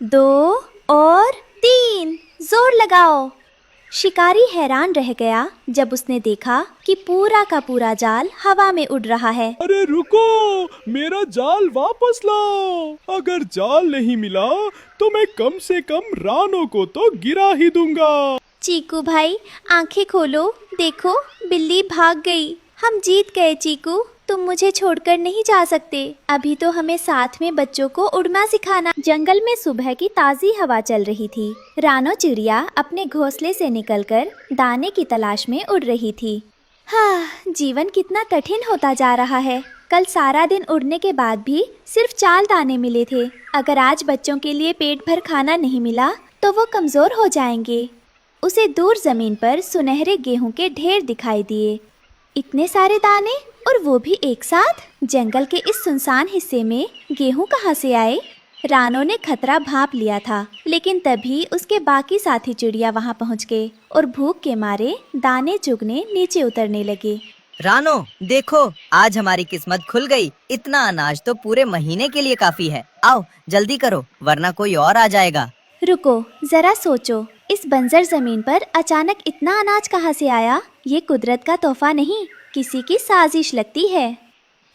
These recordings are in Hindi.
2 और 3, जोर लगाओ। शिकारी हैरान रह गया जब उसने देखा कि पूरा का पूरा जाल हवा में उड़ रहा है। अरे रुको, मेरा जाल वापस लाओ। अगर जाल नहीं मिला तो मैं कम से कम रानो को तो गिरा ही दूंगा। चीकू भाई, आंखें खोलो, देखो बिल्ली भाग गई। हम जीत गए चीकू, तुम मुझे छोड़कर नहीं जा सकते। अभी तो हमें साथ में बच्चों को उड़ना सिखाना। जंगल में सुबह की ताज़ी हवा चल रही थी। रानो चिड़िया अपने घोंसले से निकलकर दाने की तलाश में उड़ रही थी। हाँ, जीवन कितना कठिन होता जा रहा है। कल सारा दिन उड़ने के बाद भी सिर्फ 4 दाने मिले थे। अगर आज बच्चों के लिए पेट भर खाना नहीं मिला तो वो कमजोर हो जाएंगे। उसे दूर जमीन पर सुनहरे गेहूं के ढेर दिखाई दिए। इतने सारे दाने, और वो भी एक साथ। जंगल के इस सुनसान हिस्से में गेहूं कहाँ से आए? रानो ने खतरा भांप लिया था, लेकिन तभी उसके बाकी साथी चिड़िया वहां पहुंच गए और भूख के मारे दाने चुगने नीचे उतरने लगे। रानो, देखो, आज हमारी किस्मत खुल गई। इतना अनाज तो पूरे महीने के लिए काफी है। आओ जल्दी करो, वरना कोई और आ जाएगा। रुको, जरा सोचो, इस बंजर जमीन पर अचानक इतना अनाज कहाँ से आया? ये कुदरत का तोहफा नहीं, किसी की साजिश लगती है।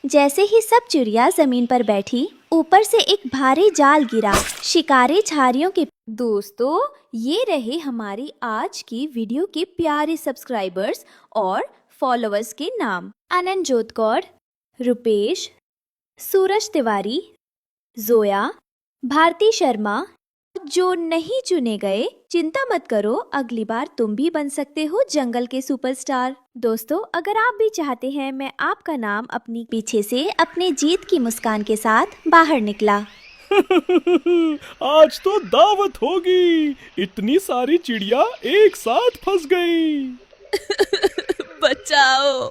जैसे ही सब चिड़िया जमीन पर बैठी, ऊपर से एक भारी जाल गिरा। शिकारी झाड़ियों के। दोस्तों, ये रहे हमारी आज की वीडियो के प्यारे सब्सक्राइबर्स और फॉलोअर्स के नाम। आनंद जोतकौड़, रुपेश, सूरज तिवारी, जोया, भारती शर्मा। जो नहीं चुने गए, चिंता मत करो, अगली बार तुम भी बन सकते हो जंगल के सुपरस्टार। दोस्तों, अगर आप भी चाहते हैं मैं आपका नाम अपनी पीछे से अपने जीत की मुस्कान के साथ बाहर निकला। आज तो दावत होगी। इतनी सारी चिड़िया एक साथ फंस गई। बचाओ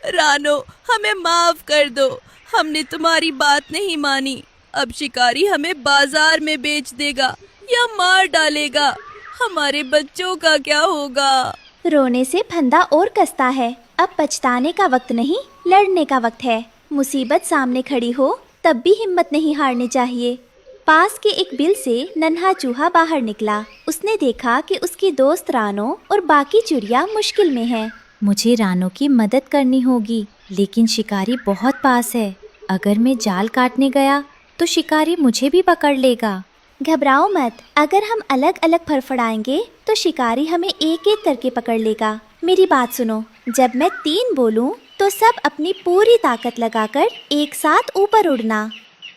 रानो, हमें माफ कर दो। हमने तुम्हारी बात नहीं मानी। अब शिकारी हमें बाजार में बेच देगा या मार डालेगा। हमारे बच्चों का क्या होगा? रोने से फंदा और कसता है। अब पछताने का वक्त नहीं, लड़ने का वक्त है। मुसीबत सामने खड़ी हो तब भी हिम्मत नहीं हारनी चाहिए। पास के एक बिल से नन्हा चूहा बाहर निकला। उसने देखा कि उसकी दोस्त रानो और बाकी चिड़िया मुश्किल में हैं। मुझे रानो की मदद करनी होगी, लेकिन शिकारी बहुत पास है। अगर मैं जाल काटने गया तो शिकारी मुझे भी पकड़ लेगा। घबराओ मत, अगर हम अलग अलग फड़फड़ाएंगे तो शिकारी हमें एक एक करके पकड़ लेगा। मेरी बात सुनो, जब मैं 3 बोलूं तो सब अपनी पूरी ताकत लगाकर एक साथ ऊपर उड़ना।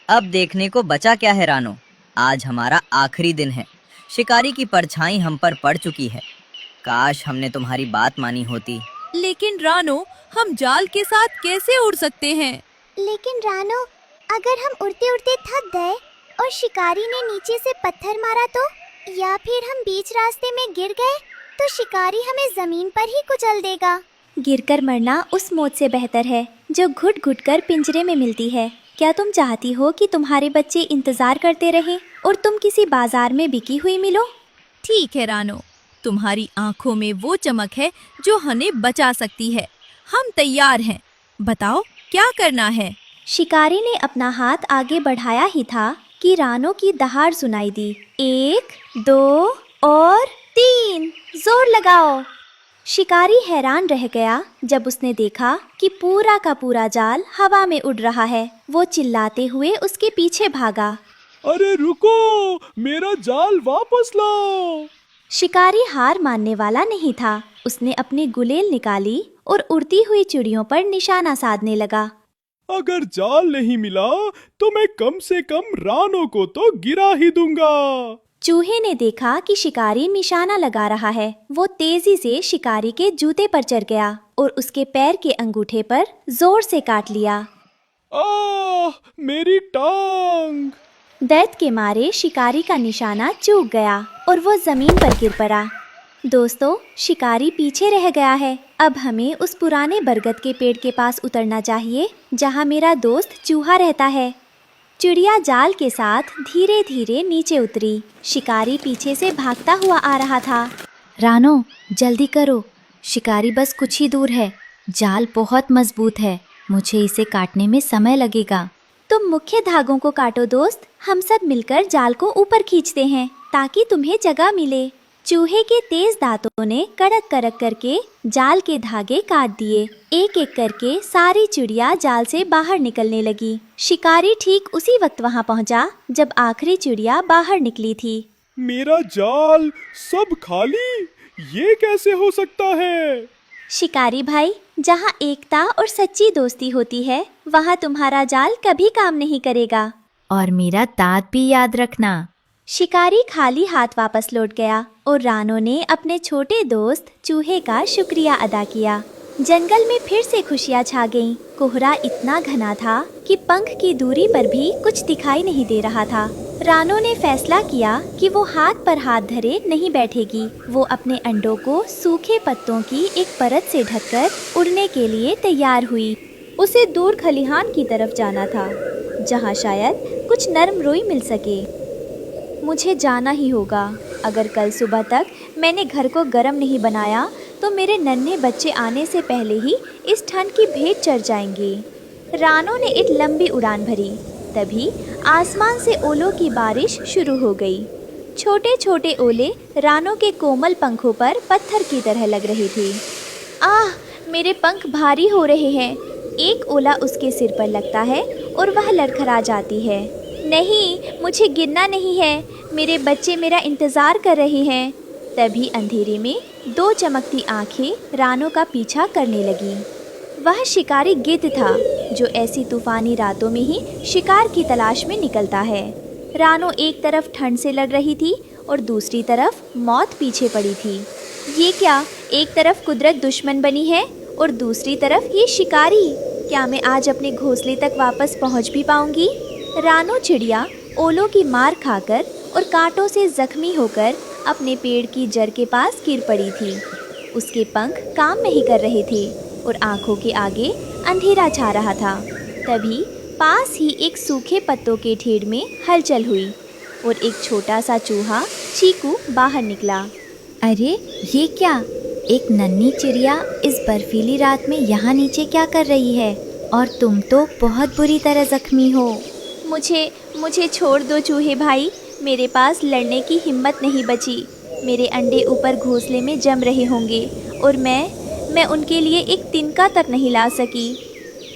अब देखने को बचा क्या है रानो? आज हमारा आखिरी दिन है। शिकारी की परछाई हम पर पड़ चुकी है। काश हमने तुम्हारी बात मानी होती। लेकिन रानो, हम जाल के साथ कैसे उड़ सकते हैं? लेकिन रानो, अगर हम उड़ते उड़ते थक गए और शिकारी ने नीचे से पत्थर मारा तो, या फिर हम बीच रास्ते में गिर गए तो शिकारी हमें जमीन पर ही कुचल देगा। गिरकर मरना उस मौत से बेहतर है जो घुट घुट कर पिंजरे में मिलती है। क्या तुम चाहती हो कि तुम्हारे बच्चे इंतजार करते रहें और तुम किसी बाजार में बिकी हुई मिलो? ठीक है रानो, तुम्हारी आंखों में वो चमक है जो हमें बचा सकती है। हम तैयार हैं, बताओ क्या करना है? शिकारी ने अपना हाथ आगे बढ़ाया ही था कि रानो की दहाड़ सुनाई दी। 1, 2 और 3, जोर लगाओ। शिकारी हैरान रह गया जब उसने देखा कि पूरा का पूरा जाल हवा में उड़ रहा है। वो चिल्लाते हुए उसके पीछे भागा। अरे रुको, मेरा जाल वापस लाओ। शिकारी हार मानने वाला नहीं था। उसने अपनी गुलेल निकाली और उड़ती हुई चिड़ियों पर निशाना साधने लगा। अगर जाल नहीं मिला तो मैं कम से कम रानो को तो गिरा ही दूंगा। चूहे ने देखा कि शिकारी निशाना लगा रहा है। वो तेजी से शिकारी के जूते पर चढ़ गया और उसके पैर के अंगूठे पर जोर से काट लिया। आह, मेरी टांग! दर्द के मारे शिकारी का निशाना चूक गया और वो जमीन पर गिर पड़ा। दोस्तों, शिकारी पीछे रह गया है। अब हमें उस पुराने बरगद के पेड़ के पास उतरना चाहिए जहाँ मेरा दोस्त चूहा रहता है। चिड़िया जाल के साथ धीरे धीरे नीचे उतरी। शिकारी पीछे से भागता हुआ आ रहा था। रानो, जल्दी करो, शिकारी बस कुछ ही दूर है। जाल बहुत मजबूत है, मुझे इसे काटने में समय लगेगा। तुम मुख्य धागों को काटो दोस्त, हम सब मिलकर जाल को ऊपर खींचते हैं ताकि तुम्हें जगह मिले। चूहे के तेज दांतों ने कड़क कड़क करके जाल के धागे काट दिए। एक एक करके सारी चिड़िया जाल से बाहर निकलने लगी। शिकारी ठीक उसी वक्त वहां पहुंचा जब आखिरी चिड़िया बाहर निकली थी। मेरा जाल सब खाली, ये कैसे हो सकता है? शिकारी भाई, जहाँ एकता और सच्ची दोस्ती होती है वहाँ तुम्हारा जाल कभी काम नहीं करेगा। और मेरा दांत भी याद रखना। शिकारी खाली हाथ वापस लौट गया और रानो ने अपने छोटे दोस्त चूहे का शुक्रिया अदा किया। जंगल में फिर से खुशियाँ छा गईं। कोहरा इतना घना था कि पंख की दूरी पर भी कुछ दिखाई नहीं दे रहा था। रानो ने फैसला किया कि वो हाथ पर हाथ धरे नहीं बैठेगी। वो अपने अंडों को सूखे पत्तों की एक परत से ढककर उड़ने के लिए तैयार हुई। उसे दूर खलिहान की तरफ जाना था, जहाँ शायद कुछ नरम रुई मिल सके। मुझे जाना ही होगा। अगर कल सुबह तक मैंने घर को गर्म नहीं बनाया तो मेरे नन्हे बच्चे आने से पहले ही इस ठंड की भेंट चढ़ जाएंगे। रानो ने एक लंबी उड़ान भरी। तभी आसमान से ओलों की बारिश शुरू हो गई। छोटे छोटे ओले रानो के कोमल पंखों पर पत्थर की तरह लग रहे थे। आह, मेरे पंख भारी हो रहे हैं। एक ओला उसके सिर पर लगता है और वह लड़खड़ा जाती है। नहीं, मुझे गिरना नहीं है। मेरे बच्चे मेरा इंतज़ार कर रहे हैं। तभी अंधेरे में दो चमकती आंखें रानो का पीछा करने लगी। वह शिकारी गिद्ध था जो ऐसी तूफानी रातों में ही शिकार की तलाश में निकलता है। रानो एक तरफ ठंड से लड़ रही थी और दूसरी तरफ मौत पीछे पड़ी थी। ये क्या, एक तरफ कुदरत दुश्मन बनी है और दूसरी तरफ ये शिकारी। क्या मैं आज अपने घोंसले तक वापस पहुंच भी पाऊंगी? रानो चिड़िया ओलों की मार खाकर और कांटों से जख्मी होकर अपने पेड़ की जड़ के पास गिर पड़ी थी। उसके पंख काम नहीं कर रहे थे और आंखों के आगे अंधेरा छा रहा था। तभी पास ही एक सूखे पत्तों के ढेर में हलचल हुई और एक छोटा सा चूहा चीकू बाहर निकला। अरे ये क्या, एक नन्ही चिड़िया इस बर्फीली रात में यहाँ नीचे क्या कर रही है? और तुम तो बहुत बुरी तरह जख्मी हो। मुझे छोड़ दो चूहे भाई, मेरे पास लड़ने की हिम्मत नहीं बची। मेरे अंडे ऊपर घोंसले में जम रहे होंगे और मैं उनके लिए एक तिनका तक नहीं ला सकी।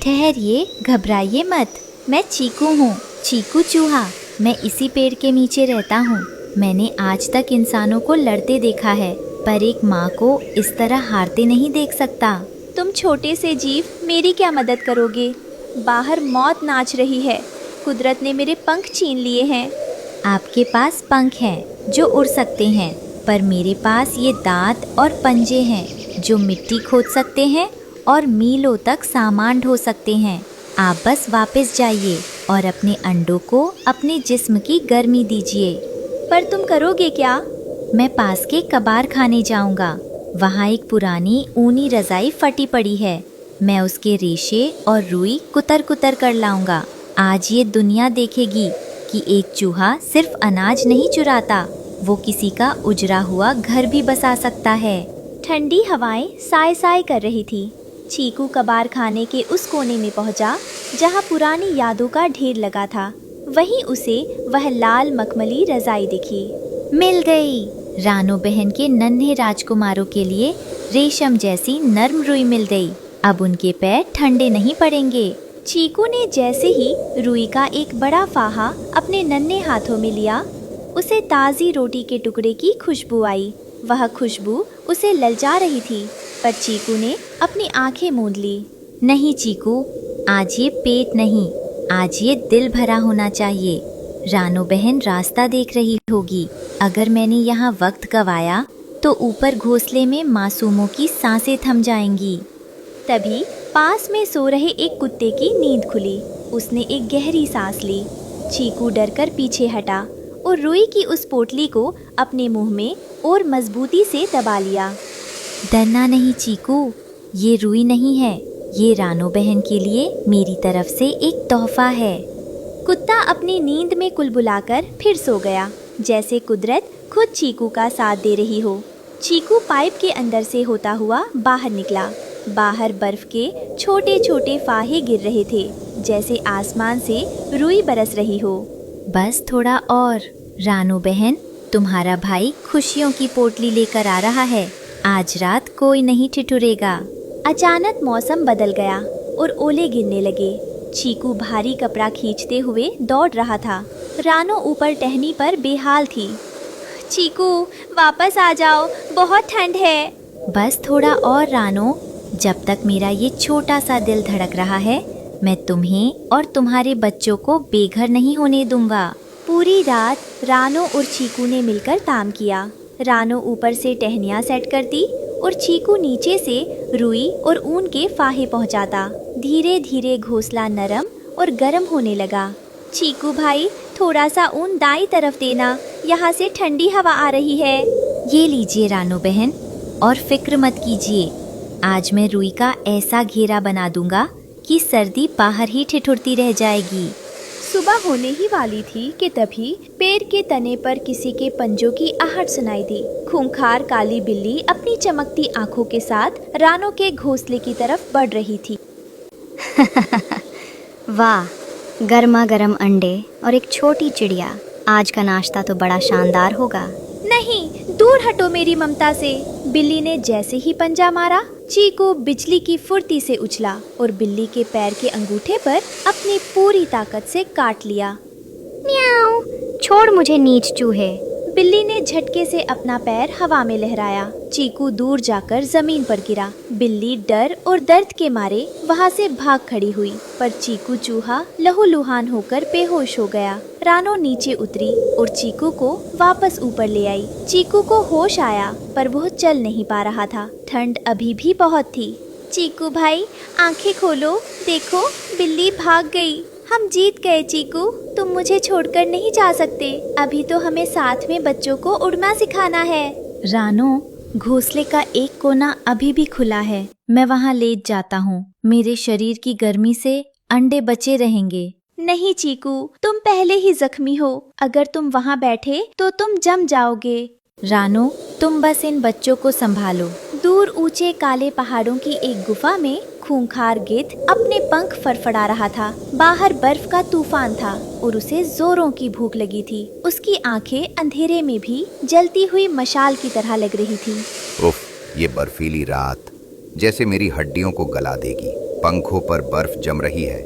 ठहरिए, घबराइए मत। मैं चीकू हूँ, चीकू चूहा। मैं इसी पेड़ के नीचे रहता हूँ। मैंने आज तक इंसानों को लड़ते देखा है, पर एक माँ को इस तरह हारते नहीं देख सकता। तुम छोटे से जीव मेरी क्या मदद करोगे? बाहर मौत नाच रही है। कुदरत ने मेरे पंख छीन लिए हैं। आपके पास पंख हैं जो उड़ सकते हैं, पर मेरे पास ये दांत और पंजे हैं जो मिट्टी खोद सकते हैं और मीलों तक सामान ढो सकते हैं। आप बस वापस जाइए और अपने अंडों को अपने जिस्म की गर्मी दीजिए। पर तुम करोगे क्या? मैं पास के कबार खाने जाऊंगा। वहाँ एक पुरानी ऊनी रजाई फटी पड़ी है। मैं उसके रेशे और रुई कुतर कुतर कर लाऊंगा। आज ये दुनिया देखेगी कि एक चूहा सिर्फ अनाज नहीं चुराता, वो किसी का उजरा हुआ घर भी बसा सकता है। ठंडी हवाएं साय साय कर रही थी। चीकू कबार खाने के उस कोने में पहुंचा जहां पुरानी यादों का ढेर लगा था। वहीं उसे वह लाल मखमली रजाई दिखी। मिल गई। रानो बहन के नन्हे राजकुमारों के लिए रेशम जैसी नर्म रुई मिल गई। अब उनके पैर ठंडे नहीं पड़ेंगे। चीकू ने जैसे ही रुई का एक बड़ा फाहा अपने नन्हे हाथों में लिया, उसे ताज़ी रोटी के टुकड़े की खुशबू आई। वह खुशबू उसे ललचा रही थी, पर चीकू ने अपनी आंखें मूंद ली। नहीं चीकू, आज ये पेट नहीं, आज ये दिल भरा होना चाहिए। रानो बहन रास्ता देख रही होगी। अगर मैंने यहाँ वक्त गवाया तो ऊपर घोंसले में मासूमों की सांसें थम जाएंगी। तभी पास में सो रहे एक कुत्ते की नींद खुली। उसने एक गहरी सांस ली। चीकू डरकर पीछे हटा और रुई की उस पोटली को अपने मुंह में और मजबूती से दबा लिया। डरना नहीं चीकू, ये रुई नहीं है, ये रानो बहन के लिए मेरी तरफ से एक तोहफा है। कुत्ता अपनी नींद में कुलबुलाकर फिर सो गया, जैसे कुदरत खुद चीकू का साथ दे रही हो। चीकू पाइप के अंदर से होता हुआ बाहर निकला। बाहर बर्फ के छोटे छोटे फाहे गिर रहे थे, जैसे आसमान से रुई बरस रही हो। बस थोड़ा और। रानो बहन, तुम्हारा भाई खुशियों की पोटली लेकर आ रहा है। आज रात कोई नहीं ठिठुरेगा। अचानक मौसम बदल गया और ओले गिरने लगे। चीकू भारी कपड़ा खींचते हुए दौड़ रहा था। रानो ऊपर टहनी पर बेहाल थी। चीकू, वापस आ जाओ, बहुत ठंड है। बस थोड़ा और रानो। जब तक मेरा ये छोटा सा दिल धड़क रहा है, मैं तुम्हें और तुम्हारे बच्चों को बेघर नहीं होने दूंगा। पूरी रात रानो और चीकू ने मिलकर काम किया। रानो ऊपर से टहनियाँ सेट करती और चीकू नीचे से रुई और ऊन के फाहे पहुंचाता। धीरे धीरे घोंसला नरम और गर्म होने लगा। चीकू भाई, थोड़ा सा ऊन दाईं तरफ देना, यहाँ से ठंडी हवा आ रही है। ये लीजिए रानो बहन, और फिक्र मत कीजिए। आज मैं रुई का ऐसा घेरा बना दूंगा कि सर्दी बाहर ही ठिठुरती रह जाएगी। सुबह होने ही वाली थी कि तभी पेड़ के तने पर किसी के पंजों की आहट सुनाई दी। खूंखार काली बिल्ली अपनी चमकती आंखों के साथ रानो के घोंसले की तरफ बढ़ रही थी। वाह, गर्मा गर्म अंडे और एक छोटी चिड़िया। आज का नाश्ता तो बड़ा शानदार होगा। नहीं, दूर हटो मेरी ममता से। बिल्ली ने जैसे ही पंजा मारा, चीकू बिजली की फुर्ती से उछला और बिल्ली के पैर के अंगूठे पर अपनी पूरी ताकत से काट लिया। म्याऊ, छोड़ मुझे नीच चूहे। बिल्ली ने झटके से अपना पैर हवा में लहराया। चीकू दूर जाकर जमीन पर गिरा। बिल्ली डर और दर्द के मारे वहाँ से भाग खड़ी हुई, पर चीकू चूहा लहूलुहान होकर बेहोश हो गया। रानो नीचे उतरी और चीकू को वापस ऊपर ले आई। चीकू को होश आया, पर वह चल नहीं पा रहा था। ठंड अभी भी बहुत थी। चीकू भाई, आंखें खोलो, देखो बिल्ली भाग गई। हम जीत गए चीकू, तुम मुझे छोड़कर नहीं जा सकते। अभी तो हमें साथ में बच्चों को उड़ना सिखाना है। रानो, घोंसले का एक कोना अभी भी खुला है। मैं वहाँ लेट जाता हूँ। मेरे शरीर की गर्मी से अंडे बचे रहेंगे। नहीं चीकू, तुम पहले ही जख्मी हो। अगर तुम वहाँ बैठे तो तुम जम जाओगे। रानो, तुम बस इन बच्चों को संभालो। दूर ऊंचे काले पहाड़ों की एक गुफा में खूंखार गिद्ध अपने पंख फड़फड़ा रहा था। बाहर बर्फ का तूफान था और उसे जोरों की भूख लगी थी। उसकी आंखें अंधेरे में भी जलती हुई मशाल की तरह लग रही थी। उफ, ये बर्फीली रात जैसे मेरी हड्डियों को गला देगी। पंखों पर बर्फ जम रही है,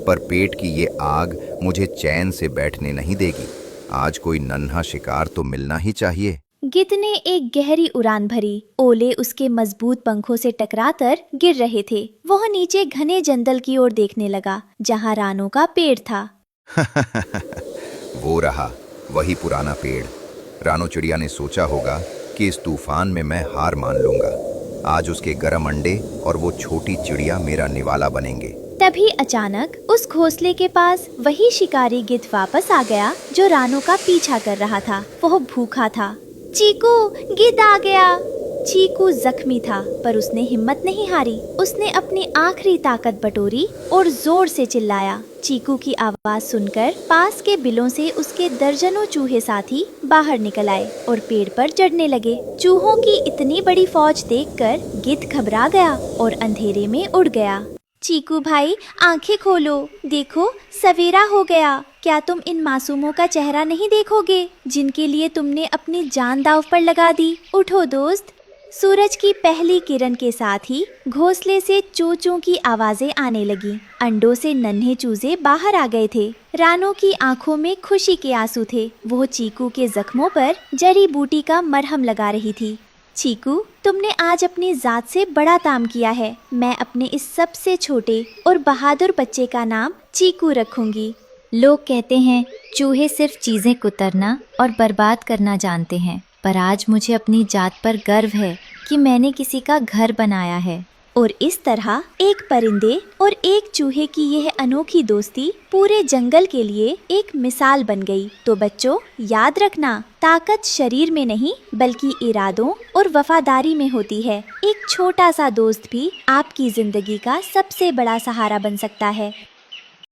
पर पेट की ये आग मुझे चैन से बैठने नहीं देगी। आज कोई नन्हा शिकार तो मिलना ही चाहिए। गिद्ध ने एक गहरी उड़ान भरी। ओले उसके मजबूत पंखों से टकराकर गिर रहे थे। वह नीचे घने जंगल की ओर देखने लगा, जहाँ रानो का पेड़ था। वो रहा, वही पुराना पेड़। रानो चिड़िया ने सोचा होगा कि इस तूफान में मैं हार मान लूंगा। आज उसके गर्म अंडे और वो छोटी चिड़िया मेरा निवाला बनेंगे। तभी अचानक उस घोंसले के पास वही शिकारी गिद्ध वापस आ गया जो रानो का पीछा कर रहा था। वह भूखा था। चीकू, गिद्ध आ गया। चीकू जख्मी था, पर उसने हिम्मत नहीं हारी। उसने अपनी आखिरी ताकत बटोरी और जोर से चिल्लाया। चीकू की आवाज सुनकर पास के बिलों से उसके दर्जनों चूहे साथी बाहर निकल आए और पेड़ पर चढ़ने लगे। चूहों की इतनी बड़ी फौज देखकर गिद्ध घबरा गया और अंधेरे में उड़ गया। चीकू भाई, आंखें खोलो, देखो सवेरा हो गया। क्या तुम इन मासूमों का चेहरा नहीं देखोगे जिनके लिए तुमने अपनी जान दांव पर लगा दी? उठो दोस्त। सूरज की पहली किरण के साथ ही घोंसले से चू चू की आवाजें आने लगी। अंडों से नन्हे चूजे बाहर आ गए थे। रानो की आंखों में खुशी के आंसू थे। वो चीकू के जख्मों पर जड़ी बूटी का मरहम लगा रही थी। चीकू, तुमने आज अपनी जात से बड़ा काम किया है। मैं अपने इस सबसे छोटे और बहादुर बच्चे का नाम चीकू रखूंगी। लोग कहते हैं चूहे सिर्फ चीजें कुतरना और बर्बाद करना जानते हैं, पर आज मुझे अपनी जात पर गर्व है कि मैंने किसी का घर बनाया है। और इस तरह एक परिंदे और एक चूहे की यह अनोखी दोस्ती पूरे जंगल के लिए एक मिसाल बन गई। तो बच्चों, याद रखना, ताकत शरीर में नहीं बल्कि इरादों और वफादारी में होती है। एक छोटा सा दोस्त भी आपकी जिंदगी का सबसे बड़ा सहारा बन सकता है।